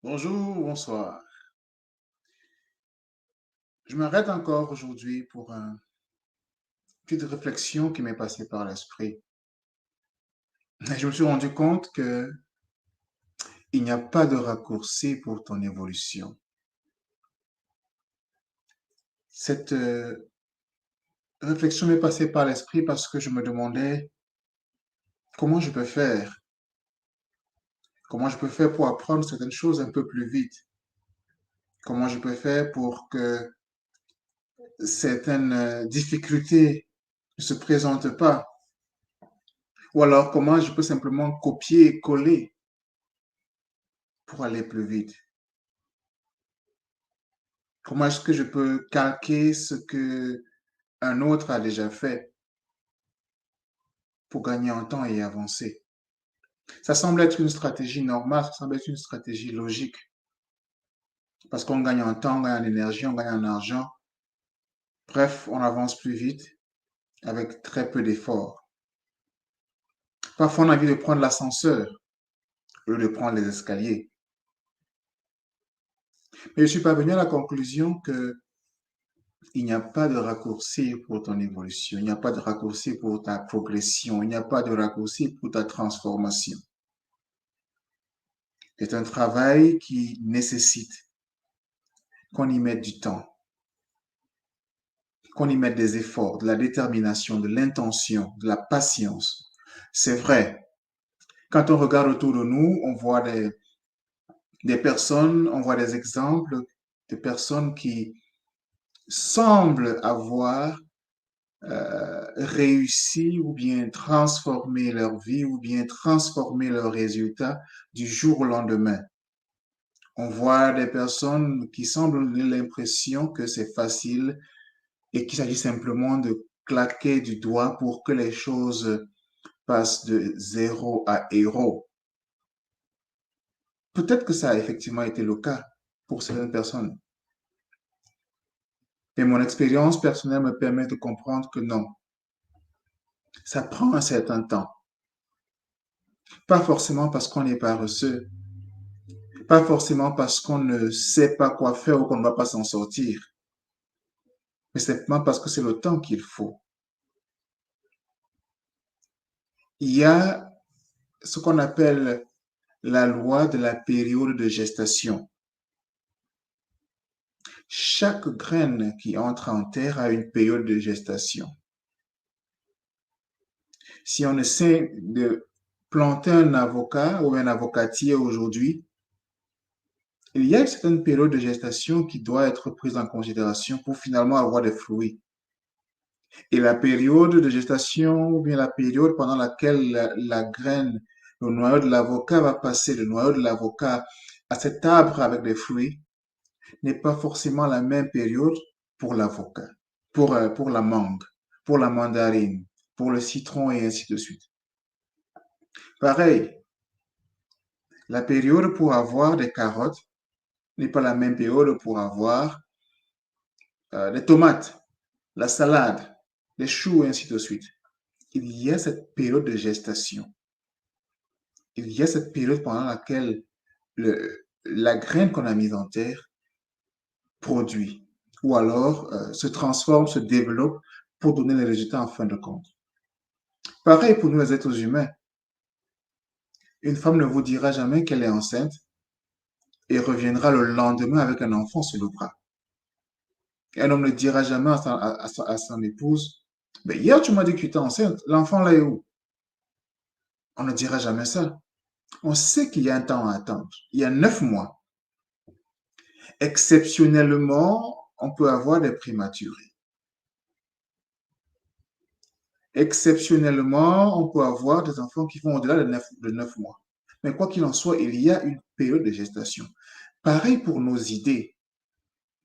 Bonjour, bonsoir. Je m'arrête encore aujourd'hui pour une petite réflexion qui m'est passée par l'esprit. Et je me suis rendu compte que il n'y a pas de raccourci pour ton évolution. Cette réflexion m'est passée par l'esprit parce que je me demandais comment je peux faire, comment je peux faire pour apprendre certaines choses un peu plus vite, comment je peux faire pour que certaines difficultés ne se présentent pas, ou alors comment je peux simplement copier et coller pour aller plus vite. Comment est-ce que je peux calquer ce que un autre a déjà fait pour gagner en temps et avancer? Ça semble être une stratégie normale, ça semble être une stratégie logique, parce qu'on gagne en temps, on gagne en énergie, on gagne en argent. Bref, on avance plus vite avec très peu d'efforts. Parfois, on a envie de prendre l'ascenseur au lieu de prendre les escaliers. Mais je suis parvenu à la conclusion que il n'y a pas de raccourci pour ton évolution, il n'y a pas de raccourci pour ta progression, il n'y a pas de raccourci pour ta transformation. C'est un travail qui nécessite qu'on y mette du temps, qu'on y mette des efforts, de la détermination, de l'intention, de la patience. C'est vrai, quand on regarde autour de nous, on voit des personnes, on voit des exemples de personnes qui semblent avoir réussi ou bien transformé leur vie ou bien transformé leurs résultats du jour au lendemain. On voit des personnes qui semblent donner l'impression que c'est facile et qu'il s'agit simplement de claquer du doigt pour que les choses passent de zéro à héros. Peut-être que ça a effectivement été le cas pour certaines personnes, mais mon expérience personnelle me permet de comprendre que non, ça prend un certain temps. Pas forcément parce qu'on est paresseux, pas forcément parce qu'on ne sait pas quoi faire ou qu'on ne va pas s'en sortir, mais simplement parce que c'est le temps qu'il faut. Il y a ce qu'on appelle la loi de la période de gestation. Chaque graine qui entre en terre a une période de gestation. Si on essaie de planter un avocat ou un avocatier aujourd'hui, il y a une certaine période de gestation qui doit être prise en considération pour finalement avoir des fruits. Et la période de gestation ou bien la période pendant laquelle la graine, le noyau de l'avocat va passer, le noyau de l'avocat à cet arbre avec des fruits, n'est pas forcément la même période pour l'avocat, pour la mangue, pour la mandarine, pour le citron et ainsi de suite. Pareil, la période pour avoir des carottes n'est pas la même période pour avoir des tomates, la salade, les choux et ainsi de suite. Il y a cette période de gestation. Il y a cette période pendant laquelle la graine qu'on a mise en terre produit ou alors se transforme, se développe pour donner les résultats en fin de compte. Pareil pour nous les êtres humains. Une femme ne vous dira jamais qu'elle est enceinte et reviendra le lendemain avec un enfant sous le bras. Un homme ne dira jamais à son épouse, mais hier tu m'as dit que tu étais enceinte, l'enfant là est où? On ne dira jamais ça. On sait qu'il y a un temps à attendre. Il y a 9 mois. Exceptionnellement, on peut avoir des prématurés. Exceptionnellement, on peut avoir des enfants qui vont au-delà de 9 mois. Mais quoi qu'il en soit, il y a une période de gestation. Pareil pour nos idées,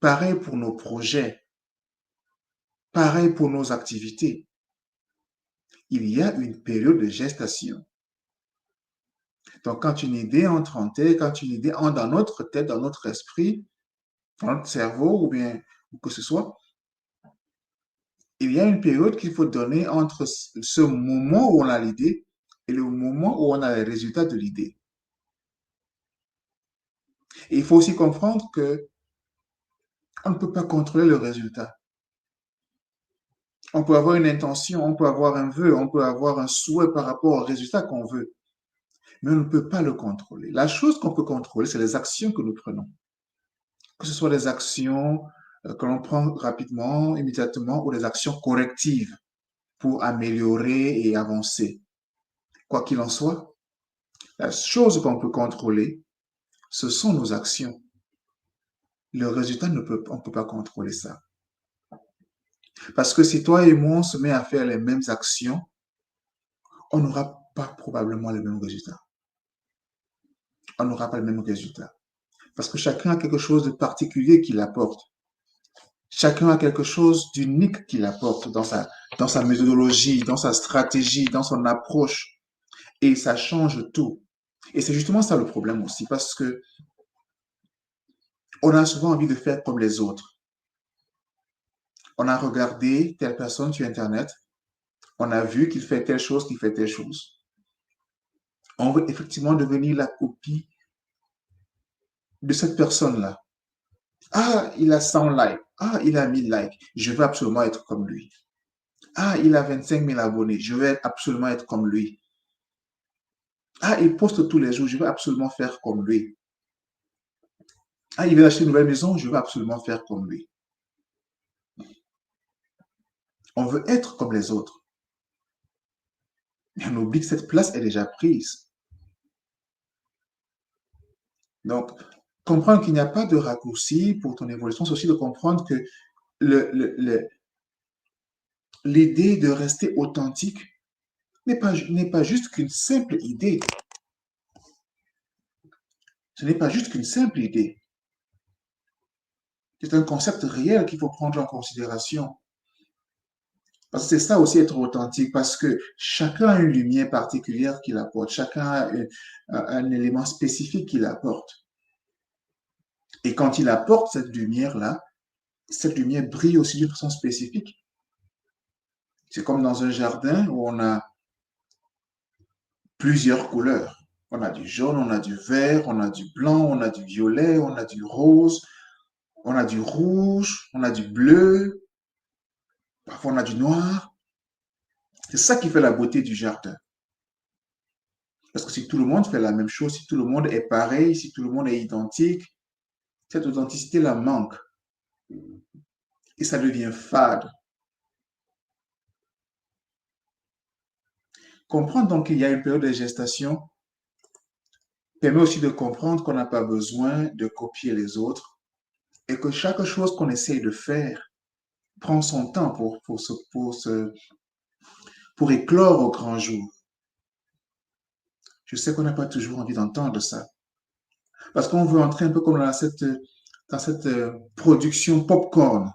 pareil pour nos projets, pareil pour nos activités. Il y a une période de gestation. Donc, quand une idée entre en tête, quand une idée entre dans notre tête, dans notre esprit, dans notre cerveau, ou bien où que ce soit, il y a une période qu'il faut donner entre ce moment où on a l'idée et le moment où on a les résultats de l'idée. Et il faut aussi comprendre que on ne peut pas contrôler le résultat. On peut avoir une intention, on peut avoir un vœu, on peut avoir un souhait par rapport au résultat qu'on veut, mais on ne peut pas le contrôler. La chose qu'on peut contrôler, c'est les actions que nous prenons. Que ce soit des actions que l'on prend rapidement, immédiatement, ou des actions correctives pour améliorer et avancer. Quoi qu'il en soit, la chose qu'on peut contrôler, ce sont nos actions. Le résultat, on ne peut pas contrôler ça. Parce que si toi et moi, on se met à faire les mêmes actions, on n'aura pas probablement les mêmes résultats. On n'aura pas le même résultat. Parce que chacun a quelque chose de particulier qu'il apporte. Chacun a quelque chose d'unique qu'il apporte dans sa méthodologie, dans sa stratégie, dans son approche. Et ça change tout. Et c'est justement ça le problème aussi, parce que on a souvent envie de faire comme les autres. On a regardé telle personne sur Internet, on a vu qu'il fait telle chose, qu'il fait telle chose. On veut effectivement devenir la copie de cette personne-là. Ah, il a 100 likes. Ah, il a 1000 likes. Je veux absolument être comme lui. Ah, il a 25 000 abonnés. Je veux absolument être comme lui. Ah, il poste tous les jours. Je veux absolument faire comme lui. Ah, il veut acheter une nouvelle maison. Je veux absolument faire comme lui. On veut être comme les autres. Mais on oublie que cette place est déjà prise. Donc, comprendre qu'il n'y a pas de raccourci pour ton évolution, c'est aussi de comprendre que l'idée de rester authentique n'est pas juste qu'une simple idée. Ce n'est pas juste qu'une simple idée. C'est un concept réel qu'il faut prendre en considération. Parce que c'est ça aussi être authentique, parce que chacun a une lumière particulière qu'il apporte, chacun a un élément spécifique qu'il apporte. Et quand il apporte cette lumière brille aussi d'une façon spécifique. C'est comme dans un jardin où on a plusieurs couleurs. On a du jaune, on a du vert, on a du blanc, on a du violet, on a du rose, on a du rouge, on a du bleu, parfois on a du noir. C'est ça qui fait la beauté du jardin. Parce que si tout le monde fait la même chose, si tout le monde est pareil, si tout le monde est identique, cette authenticité-là manque. Et ça devient fade. Comprendre donc qu'il y a une période de gestation permet aussi de comprendre qu'on n'a pas besoin de copier les autres et que chaque chose qu'on essaye de faire prend son temps pour éclore au grand jour. Je sais qu'on n'a pas toujours envie d'entendre ça. Parce qu'on veut entrer un peu comme dans cette production popcorn.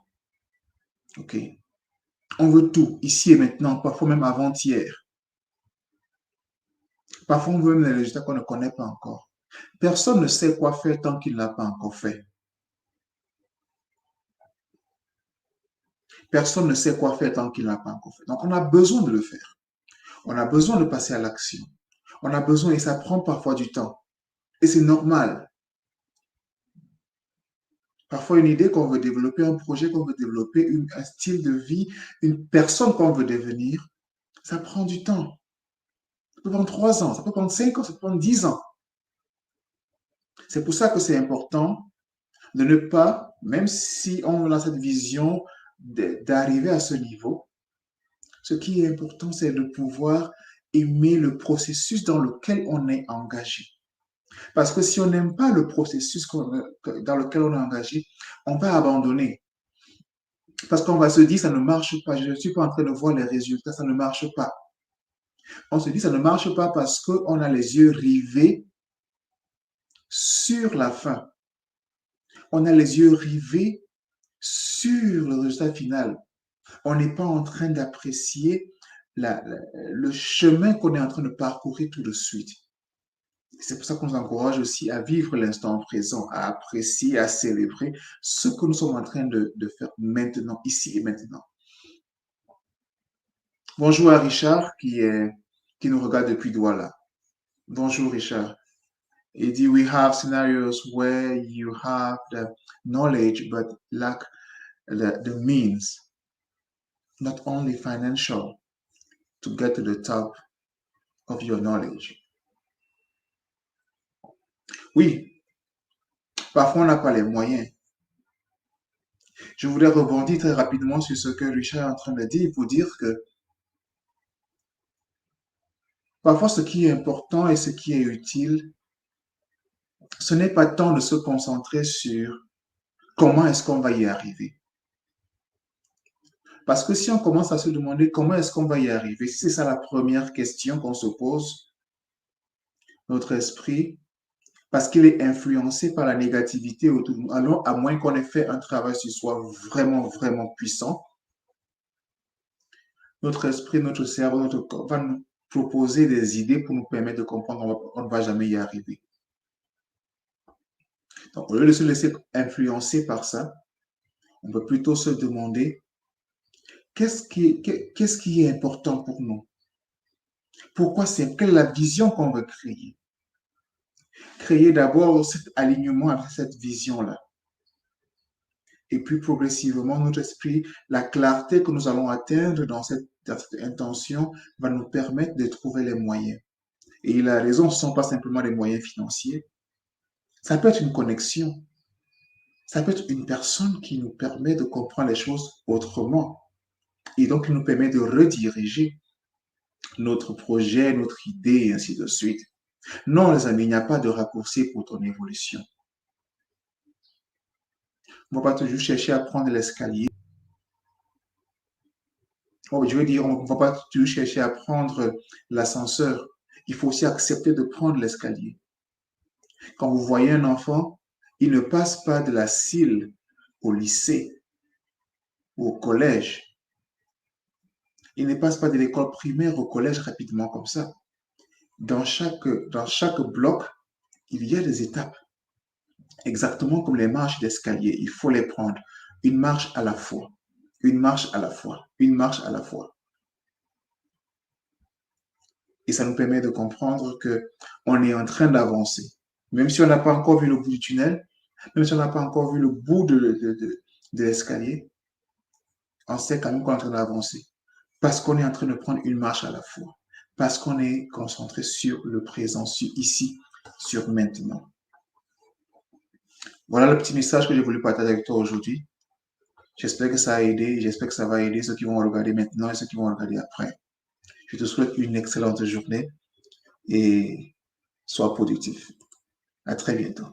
OK? On veut tout, ici et maintenant, parfois même avant-hier. Parfois, on veut même les résultats qu'on ne connaît pas encore. Personne ne sait quoi faire tant qu'il ne l'a pas encore fait. Personne ne sait quoi faire tant qu'il ne l'a pas encore fait. Donc, on a besoin de le faire. On a besoin de passer à l'action. On a besoin, et ça prend parfois du temps. Et c'est normal. Parfois, une idée qu'on veut développer, un projet qu'on veut développer, un style de vie, une personne qu'on veut devenir, ça prend du temps. Ça peut prendre 3 ans, ça peut prendre 5 ans, ça peut prendre 10 ans. C'est pour ça que c'est important de ne pas, même si on a cette vision d'arriver à ce niveau, ce qui est important, c'est de pouvoir aimer le processus dans lequel on est engagé. Parce que si on n'aime pas le processus dans lequel on est engagé, on va abandonner. Parce qu'on va se dire, ça ne marche pas, je ne suis pas en train de voir les résultats, ça ne marche pas. On se dit, ça ne marche pas parce qu'on a les yeux rivés sur la fin. On a les yeux rivés sur le résultat final. On n'est pas en train d'apprécier le chemin qu'on est en train de parcourir tout de suite. C'est pour ça qu'on nous encourage aussi à vivre l'instant présent, à apprécier, à célébrer ce que nous sommes en train de faire maintenant, ici et maintenant. Bonjour à Richard qui nous regarde depuis Douala. Bonjour Richard. Il dit, we have scenarios where you have the knowledge but lack the means, not only financial, to get to the top of your knowledge. Oui, parfois on n'a pas les moyens. Je voudrais rebondir très rapidement sur ce que Richard est en train de dire pour dire que parfois ce qui est important et ce qui est utile, ce n'est pas tant de se concentrer sur comment est-ce qu'on va y arriver. Parce que si on commence à se demander comment est-ce qu'on va y arriver, si c'est ça la première question qu'on se pose, notre esprit, parce qu'il est influencé par la négativité autour de nous, alors à moins qu'on ait fait un travail sur soi vraiment, vraiment puissant, notre esprit, notre cerveau, notre corps va nous proposer des idées pour nous permettre de comprendre qu'on ne va jamais y arriver. Donc, au lieu de se laisser influencer par ça, on peut plutôt se demander qu'est-ce qui est important pour nous? Pourquoi quelle est la vision qu'on veut créer? Créer d'abord cet alignement avec cette vision-là. Et puis progressivement, notre esprit, la clarté que nous allons atteindre dans cette intention va nous permettre de trouver les moyens. Et il a raison, ce ne sont pas simplement des moyens financiers. Ça peut être une connexion. Ça peut être une personne qui nous permet de comprendre les choses autrement. Et donc, il nous permet de rediriger notre projet, notre idée, et ainsi de suite. Non, les amis, il n'y a pas de raccourci pour ton évolution. On ne va pas toujours chercher à prendre l'escalier. Je veux dire, on ne va pas toujours chercher à prendre l'ascenseur. Il faut aussi accepter de prendre l'escalier. Quand vous voyez un enfant, il ne passe pas de la CIL au lycée ou au collège. Il ne passe pas de l'école primaire au collège rapidement comme ça. Dans chaque bloc, il y a des étapes. Exactement comme les marches d'escalier, il faut les prendre une marche à la fois, une marche à la fois, une marche à la fois. Et ça nous permet de comprendre qu'on est en train d'avancer. Même si on n'a pas encore vu le bout du tunnel, même si on n'a pas encore vu le bout de l'escalier, on sait quand même qu'on est en train d'avancer. Parce qu'on est en train de prendre une marche à la fois. Parce qu'on est concentré sur le présent, sur ici, sur maintenant. Voilà le petit message que j'ai voulu partager avec toi aujourd'hui. J'espère que ça a aidé. J'espère que ça va aider ceux qui vont regarder maintenant et ceux qui vont regarder après. Je te souhaite une excellente journée et sois productif. À très bientôt.